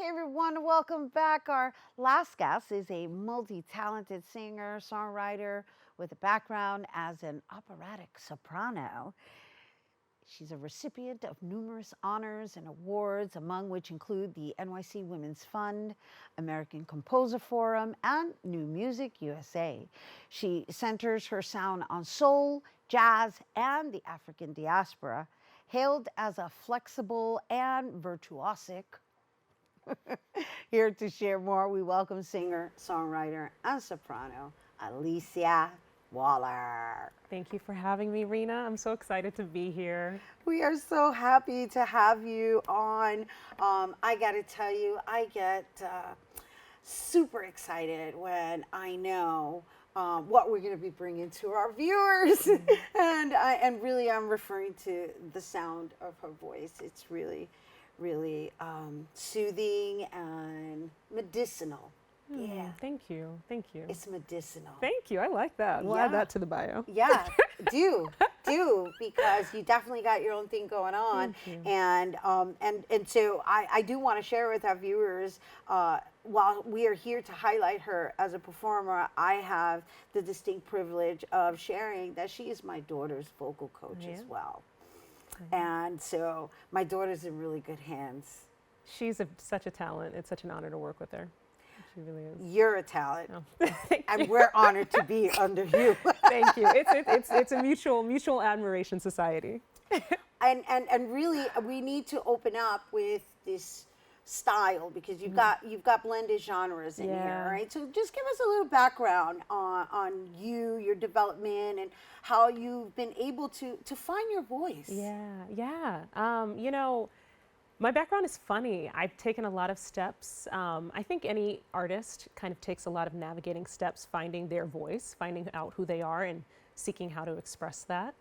Hey everyone, welcome back. Our last guest is a multi-talented singer, songwriter with a background as an operatic soprano. She's a recipient of numerous honors and awards, among which include the NYC Women's Fund, American Composer Forum, and New Music USA. She centers her sound on soul, jazz, and the African diaspora. Hailed as a flexible and virtuosic, here to share more, we welcome singer, songwriter, and soprano, Alicia Waller. Thank you for having me, Rhina. I'm so excited to be here. We are so happy to have you on. I got to tell you, I get super excited when I know what we're going to be bringing to our viewers. And really, I'm referring to the sound of her voice. It's really soothing and medicinal. Yeah. Thank you. Thank you. It's medicinal. Thank you. I like that. We'll add that to the bio. Yeah, do because you definitely got your own thing going on. And so I do want to share with our viewers, while we are here to highlight her as a performer, I have the distinct privilege of sharing that she is my daughter's vocal coach as well. And so my daughter's in really good hands. She's such a talent. It's such an honor to work with her. She really is. You're a talent. Oh, and we're honored to be under you. Thank you. It's a mutual admiration society. and really, we need to open up with this style because you've got blended genres in here, right? So just give us a little background on you, your development, and how you've been able to find your voice. Yeah. My background is funny. I've taken a lot of steps. I think any artist kind of takes a lot of navigating steps, finding their voice, finding out who they are, and seeking how to express that.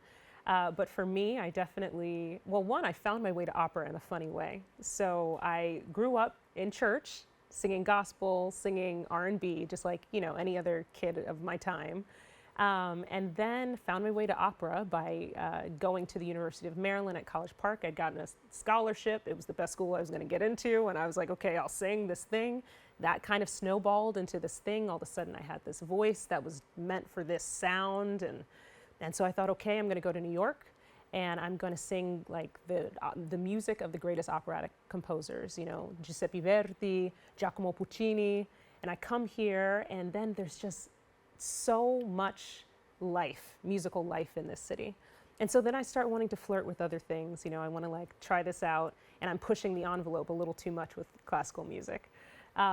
But for me, I definitely, I found my way to opera in a funny way. So I grew up in church, singing gospel, singing R&B, just like, any other kid of my time. And then found my way to opera by going to the University of Maryland at College Park. I'd gotten a scholarship. It was the best school I was going to get into. And I was like, okay, I'll sing this thing. That kind of snowballed into this thing. All of a sudden, I had this voice that was meant for this sound. And so I thought, okay, I'm going to go to New York and I'm going to sing like the music of the greatest operatic composers, Giuseppe Verdi, Giacomo Puccini. And I come here and then there's just so much life, musical life in this city. And so then I start wanting to flirt with other things. I want to try this out, and I'm pushing the envelope a little too much with classical music.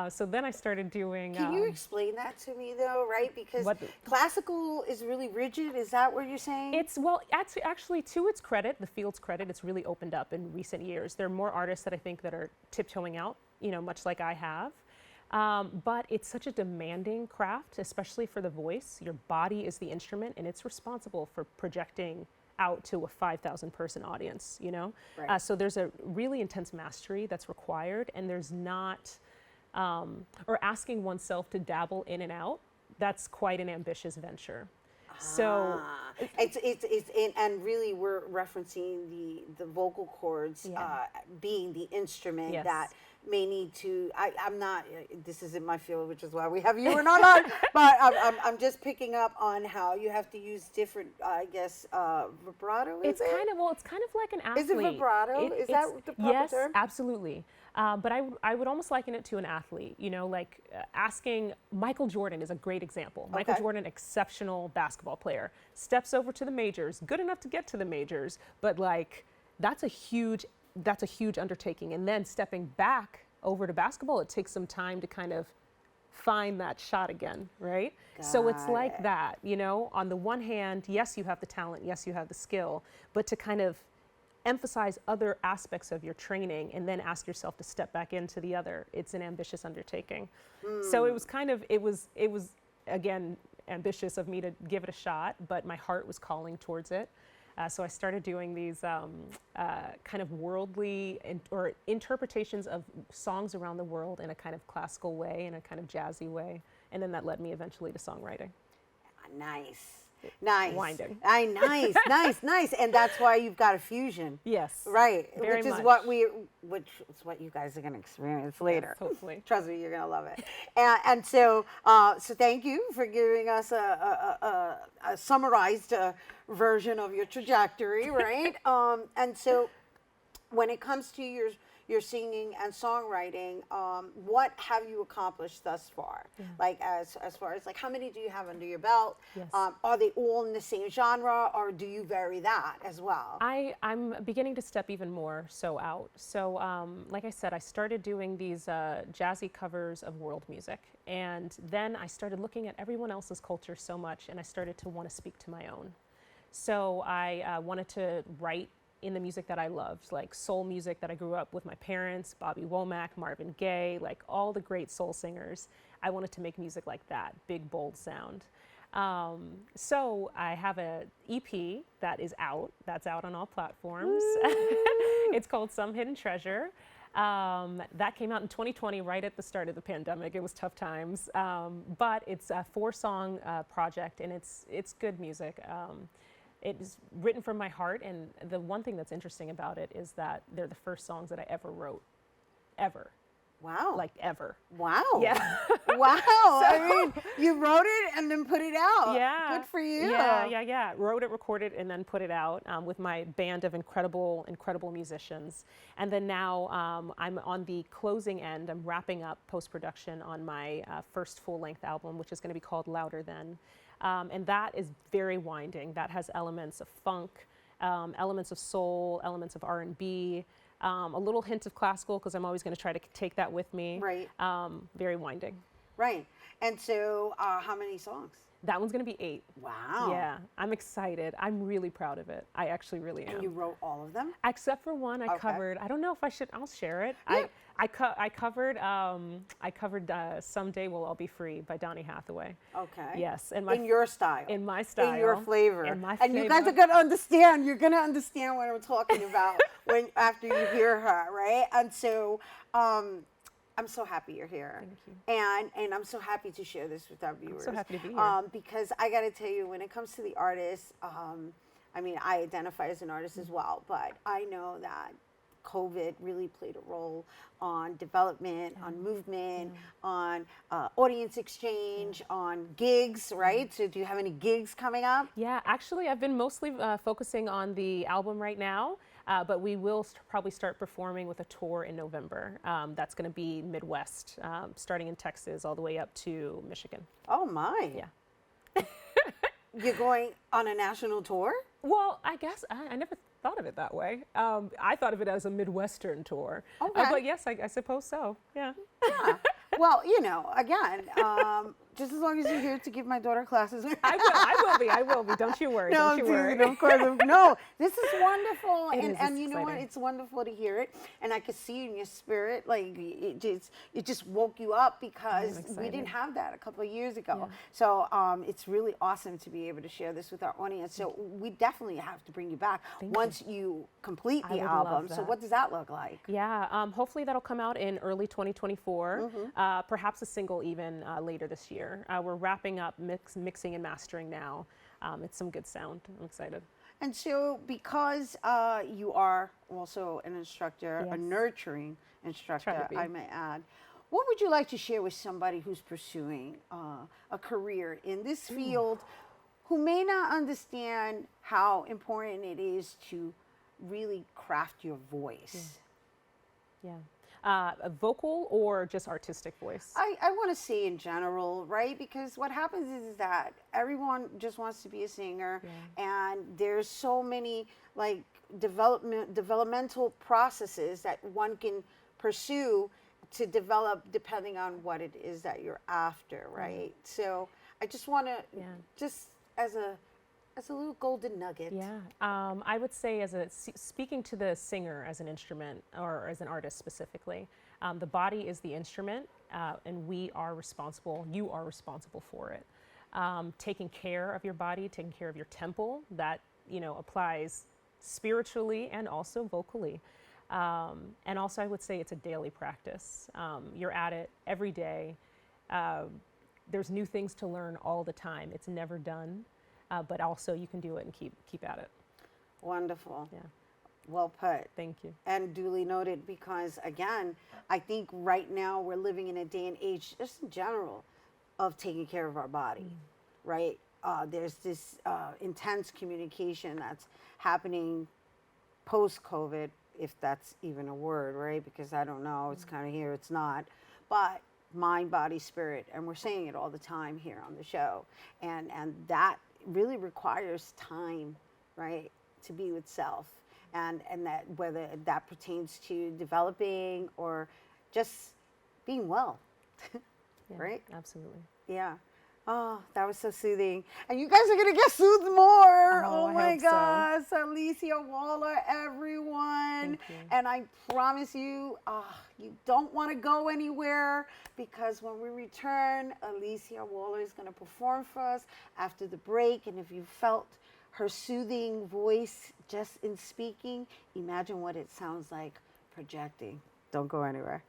So then I started doing... Can you explain that to me though, right? Because classical is really rigid, is that what you're saying? Actually, to its credit, the field's credit, it's really opened up in recent years. There are more artists that I think that are tiptoeing out, much like I have. But it's such a demanding craft, especially for the voice. Your body is the instrument, and it's responsible for projecting out to a 5,000 person audience, Right. So there's a really intense mastery that's required, and there's not, or asking oneself to dabble in and out, that's quite an ambitious venture. So and really we're referencing the vocal cords being the instrument that may need to. I'm not. This isn't my field, which is why we have you and not on. But I'm just picking up on how you have to use different. I guess vibrato. It's kind of like an athlete. Is it vibrato? Is that the proper term? Yes, absolutely. But I would almost liken it to an athlete, asking. Michael Jordan is a great example. Okay. Michael Jordan, exceptional basketball player, steps over to the majors, good enough to get to the majors, but that's a huge undertaking. And then stepping back over to basketball, it takes some time to kind of find that shot again, right? So it's like that, on the one hand, yes, you have the talent, yes, you have the skill, but to kind of emphasize other aspects of your training and then ask yourself to step back into the other. It's an ambitious undertaking. So it was again, ambitious of me to give it a shot, but my heart was calling towards it. So I started doing these kind of worldly or interpretations of songs around the world in a kind of classical way, in a kind of jazzy way. And then that led me eventually to songwriting. Nice. Nice. winding. Nice, nice, nice. And that's why you've got a fusion. Yes. Right. Very which is much. which is what you guys are going to experience later. Yes, hopefully. Trust me, you're going to love it. And so, so thank you for giving us a summarized version of your trajectory, right? And so, when it comes to your singing and songwriting, what have you accomplished thus far? Like as far as like how many do you have under your belt? Yes. Are they all in the same genre, or do you vary that as well? I'm beginning to step even more so out. So like I said, I started doing these jazzy covers of world music. And then I started looking at everyone else's culture so much, and I started to want to speak to my own. So I wanted to write in the music that I loved, like soul music that I grew up with my parents, Bobby Womack, Marvin Gaye, like all the great soul singers. I wanted to make music like that, big, bold sound. So I have a EP that is out, that's out on all platforms. It's called Some Hidden Treasure. That came out in 2020, right at the start of the pandemic. It was tough times, but it's a 4-song project, and it's good music. It is written from my heart, and the one thing that's interesting about it is that they're the first songs that I ever wrote, ever. Wow. Like ever. Wow. Yeah. Wow. I mean, you wrote it and then put it out. Yeah. Good for you. Yeah. Wrote it, recorded, and then put it out with my band of incredible musicians. And then now I'm on the closing end. I'm wrapping up post-production on my first full-length album, which is going to be called Louder Than. And that is very winding. That has elements of funk, elements of soul, elements of R&B, a little hint of classical, because I'm always going to try to take that with me. Right. Very winding. Right. And so how many songs? That one's going to be 8. Wow. Yeah, I'm excited. I'm really proud of it. I actually really am. And you wrote all of them? Except for one I covered. I don't know if I should. I'll share it. Yeah. I covered Someday We'll All Be Free by Donny Hathaway. Okay. Yes. And in your style. In my style. In your flavor. In my and flavor. you guys are going to understand. You're going to understand what I'm talking about after you hear her, right? And so I'm so happy you're here. Thank you. And I'm so happy to share this with our viewers. I'm so happy to be here. Because I got to tell you, when it comes to the artists, I mean, I identify as an artist as well, but I know that COVID really played a role on development, on movement, on audience exchange, on gigs, right? So do you have any gigs coming up? Yeah, actually, I've been mostly focusing on the album right now, but we will probably start performing with a tour in November. That's going to be Midwest, starting in Texas all the way up to Michigan. Oh, my. Yeah. You're going on a national tour? Well, I guess I never thought of it that way. I thought of it as a Midwestern tour. Okay. But yes, I suppose so. Yeah. Yeah. Well, you know, again, just as long as you're here to give my daughter classes. I will be. Don't you worry. No, don't you worry. of course. No, this is wonderful. It is, and it's you know what? exciting. It's wonderful to hear it. And I could see in your spirit, like it just woke you up, because we didn't excited. have that a couple of years ago. Yeah. So it's really awesome to be able to share this with our audience. So we definitely have to bring you back once you complete I the would love album. So that. what does that look like? Yeah, hopefully that'll come out in early 2024, perhaps a single even later this year. We're wrapping up mixing and mastering now. It's some good sound. I'm excited. And so, because you are also an instructor, a Yes. nurturing instructor, be. I may add, what would you like to share with somebody who's pursuing a career in this field, who may not understand how important it is to really craft your voice? Yeah. A vocal or just artistic voice? I want to say in general, right? Because what happens is that everyone just wants to be a singer, and there's so many like developmental processes that one can pursue to develop depending on what it is that you're after, right? So I just want to just as a little golden nugget. Yeah, I would say speaking to the singer as an instrument or as an artist specifically, the body is the instrument, and you are responsible for it. Taking care of your body, taking care of your temple, that applies spiritually and also vocally. And also I would say it's a daily practice. You're at it every day. There's new things to learn all the time. It's never done. but also you can do it and keep at it. Wonderful. Yeah. Well put. Thank you. And duly noted, because again, I think right now we're living in a day and age, just in general, of taking care of our body, right? There's this intense communication that's happening post-COVID, if that's even a word, right? Because I don't know, it's kind of here, it's not. But mind, body, spirit, and we're saying it all the time here on the show. And that really requires time, right, to be with self. And that whether that pertains to developing or just being well, Yeah, right? absolutely. Yeah. Oh, that was so soothing. And you guys are going to get soothed more. Oh I my hope so. gosh. Alicia Waller, everyone. Thank you. And I promise you, you don't want to go anywhere, because when we return, Alicia Waller is going to perform for us after the break. And if you felt her soothing voice just in speaking, imagine what it sounds like projecting. Don't go anywhere.